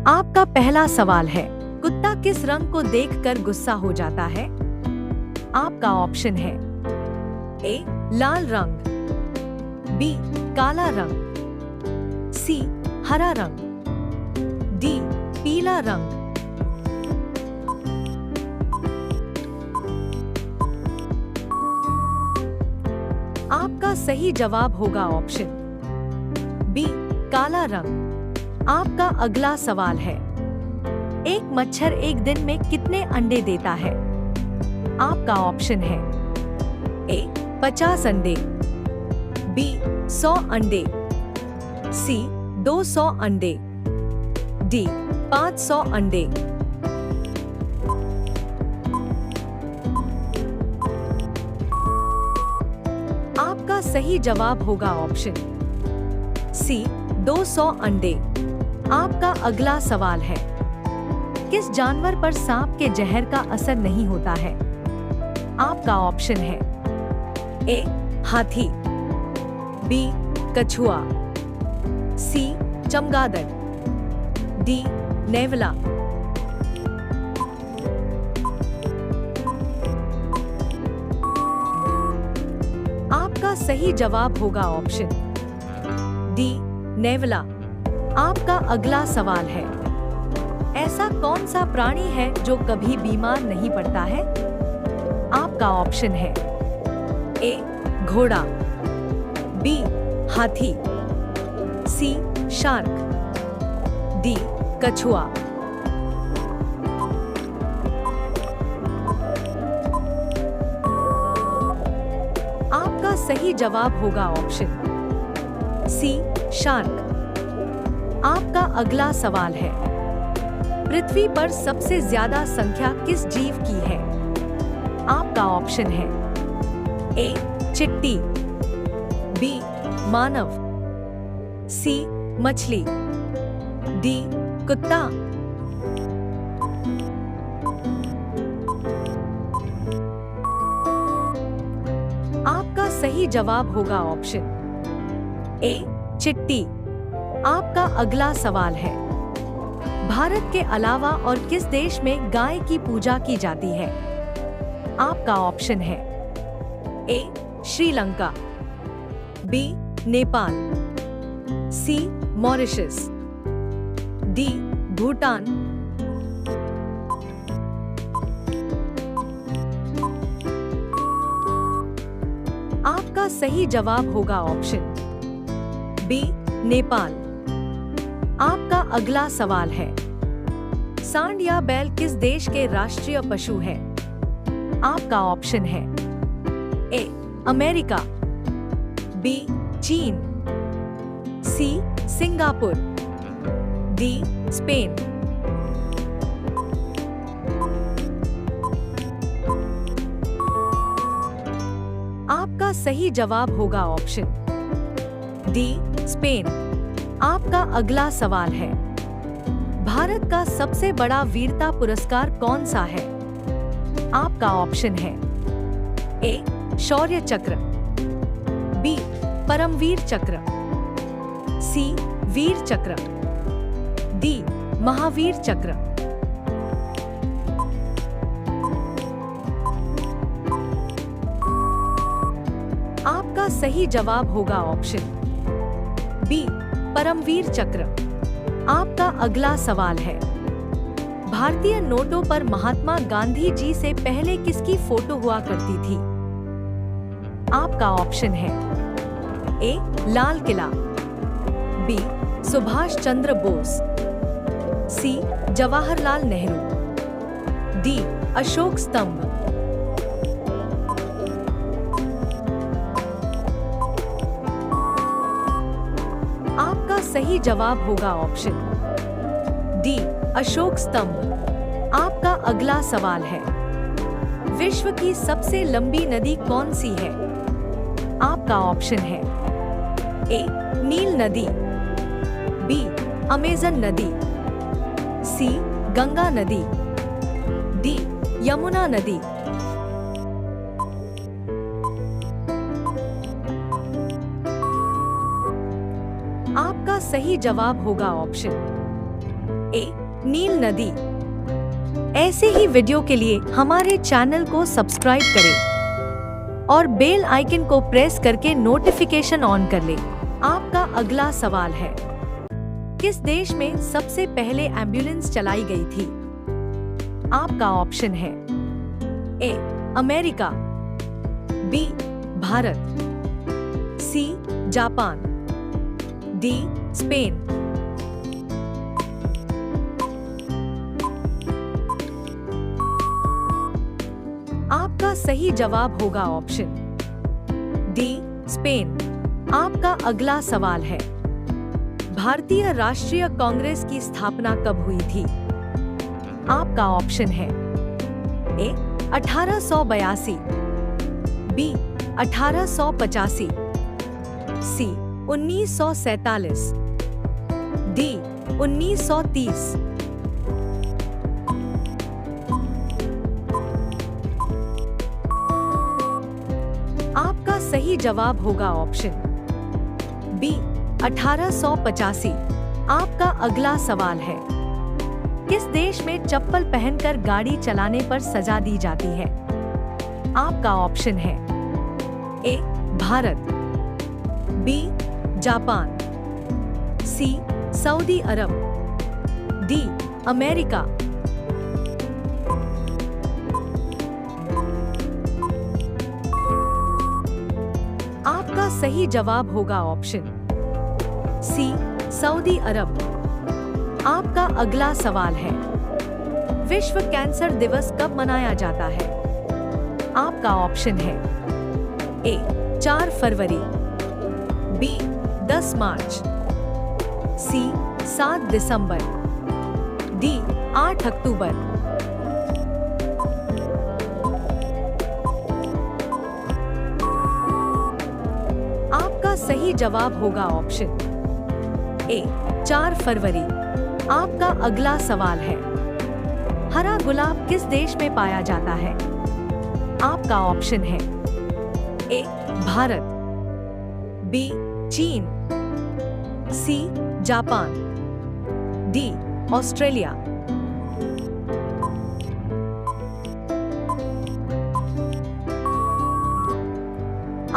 आपका पहला सवाल है, कुत्ता किस रंग को देखकर गुस्सा हो जाता है? आपका ऑप्शन है ए लाल रंग, बी काला रंग, सी हरा रंग, डी पीला रंग। आपका सही जवाब होगा ऑप्शन बी काला रंग। आपका अगला सवाल है, एक मच्छर एक दिन में कितने अंडे देता है? आपका ऑप्शन है ए 50 अंडे, बी 100 अंडे, सी 200 अंडे, डी 500 अंडे। आपका सही जवाब होगा ऑप्शन सी 200 अंडे। आपका अगला सवाल है, किस जानवर पर सांप के जहर का असर नहीं होता है? आपका ऑप्शन है ए हाथी, बी कछुआ, सी चमगादड़, डी नेवला। आपका सही जवाब होगा ऑप्शन डी नेवला। आपका अगला सवाल है, ऐसा कौन सा प्राणी है जो कभी बीमार नहीं पड़ता है? आपका ऑप्शन है ए घोड़ा, बी हाथी, सी शार्क, डी कछुआ। आपका सही जवाब होगा ऑप्शन सी शार्क। आपका अगला सवाल है, पृथ्वी पर सबसे ज्यादा संख्या किस जीव की है? आपका ऑप्शन है ए चिट्टी, बी मानव, सी मछली, डी कुत्ता। आपका सही जवाब होगा ऑप्शन ए चिट्टी। आपका अगला सवाल है, भारत के अलावा और किस देश में गाय की पूजा की जाती है? आपका ऑप्शन है ए श्रीलंका, बी नेपाल, सी मॉरिशस, डी भूटान। आपका सही जवाब होगा ऑप्शन बी नेपाल। आपका अगला सवाल है, सांड या बैल किस देश के राष्ट्रीय पशु है? आपका ऑप्शन है ए अमेरिका, बी चीन, सी सिंगापुर, डी स्पेन। आपका सही जवाब होगा ऑप्शन डी स्पेन। आपका अगला सवाल है, भारत का सबसे बड़ा वीरता पुरस्कार कौन सा है? आपका ऑप्शन है ए शौर्य चक्र, बी परमवीर चक्र, सी वीर चक्र, डी महावीर चक्र। आपका सही जवाब होगा ऑप्शन बी परमवीर चक्र। आपका अगला सवाल है, भारतीय नोटों पर महात्मा गांधी जी से पहले किसकी फोटो हुआ करती थी? आपका ऑप्शन है ए लाल किला, बी सुभाष चंद्र बोस, सी जवाहरलाल नेहरू, डी अशोक स्तंभ। आपका सही जवाब होगा ऑप्शन डी अशोक स्तंभ। आपका अगला सवाल है, विश्व की सबसे लंबी नदी कौन सी है? आपका ऑप्शन है ए नील नदी, बी अमेजन नदी, सी गंगा नदी, डी यमुना नदी। आपका सही जवाब होगा ऑप्शन ए, नील नदी। ऐसे ही वीडियो के लिए हमारे चैनल को सब्सक्राइब करें और बेल आइकन को प्रेस करके नोटिफिकेशन ऑन कर लें। आपका अगला सवाल है, किस देश में सबसे पहले एम्बुलेंस चलाई गई थी? आपका ऑप्शन है ए, अमेरिका, बी, भारत, सी, जापान, डी, स्पेन। आपका सही जवाब होगा ऑप्शन डी, स्पेन। आपका अगला सवाल है, भारतीय राष्ट्रीय कांग्रेस की स्थापना कब हुई थी? आपका ऑप्शन है ए, 1882, बी, 1885, सी, 1947, डी, 1930। आपका सही जवाब होगा ऑप्शन बी, 1885। आपका अगला सवाल है, किस देश में चप्पल पहनकर गाड़ी चलाने पर सजा दी जाती है? आपका ऑप्शन है ए, भारत, बी, जापान, सी, सऊदी अरब, डी, अमेरिका। आपका सही जवाब होगा ऑप्शन सी, सऊदी अरब। आपका अगला सवाल है, विश्व कैंसर दिवस कब मनाया जाता है? आपका ऑप्शन है ए, 4 फरवरी, बी, 10 मार्च, सी, 7 दिसंबर, डी, 8 अक्टूबर। आपका सही जवाब होगा ऑप्शन ए, 4 फरवरी। आपका अगला सवाल है, हरा गुलाब किस देश में पाया जाता है? आपका ऑप्शन है ए, भारत, बी, चीन, सी, जापान, डी, ऑस्ट्रेलिया।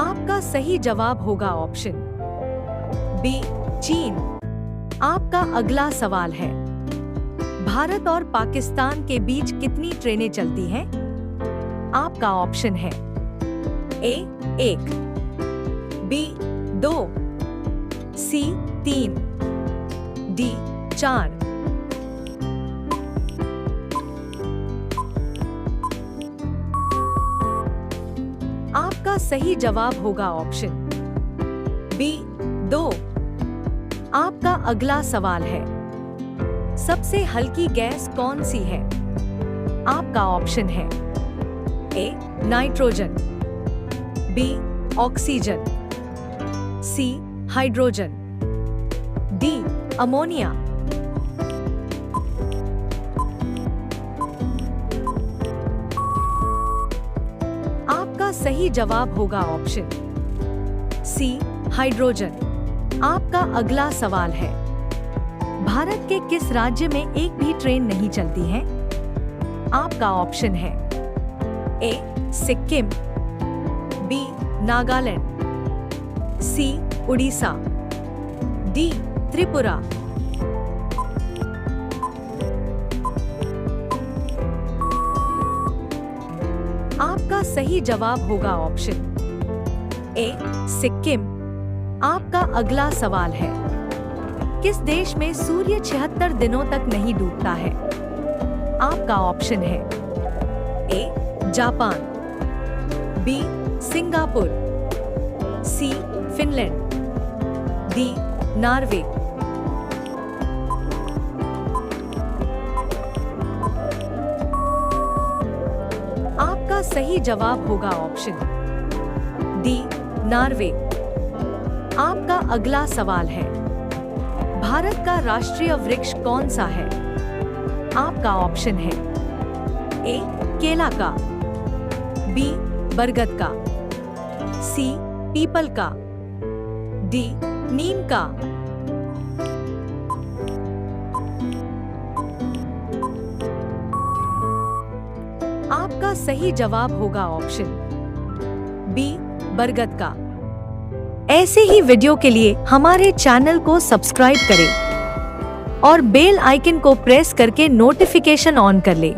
आपका सही जवाब होगा ऑप्शन बी, चीन। आपका अगला सवाल है, भारत और पाकिस्तान के बीच कितनी ट्रेनें चलती हैं? आपका ऑप्शन है ए, 1, बी, 2, सी, 3, डी, 4। आपका सही जवाब होगा ऑप्शन बी, 2। आपका अगला सवाल है, सबसे हल्की गैस कौन सी है? आपका ऑप्शन है ए, नाइट्रोजन, बी, ऑक्सीजन, सी, हाइड्रोजन, डी, अमोनिया। आपका सही जवाब होगा ऑप्शन सी, हाइड्रोजन। आपका अगला सवाल है, भारत के किस राज्य में एक भी ट्रेन नहीं चलती है? आपका ऑप्शन है ए, सिक्किम, बी, नागालैंड, सी, उड़ीसा, डी, त्रिपुरा। आपका सही जवाब होगा ऑप्शन ए, सिक्किम। आपका अगला सवाल है, किस देश में सूर्य 76 दिनों तक नहीं डूबता है? आपका ऑप्शन है ए, जापान, बी, सिंगापुर, सी, फिनलैंड, डी, नॉर्वे। आपका सही जवाब होगा ऑप्शन डी, नॉर्वे। आपका अगला सवाल है, भारत का राष्ट्रीय वृक्ष कौन सा है? आपका ऑप्शन है ए, केला का, बी, बरगद का, सी, पीपल का, डी, नीम का। आपका सही जवाब होगा ऑप्शन बी, बरगद का। ऐसे ही वीडियो के लिए हमारे चैनल को सब्सक्राइब करें और बेल आइकन को प्रेस करके नोटिफिकेशन ऑन कर लें।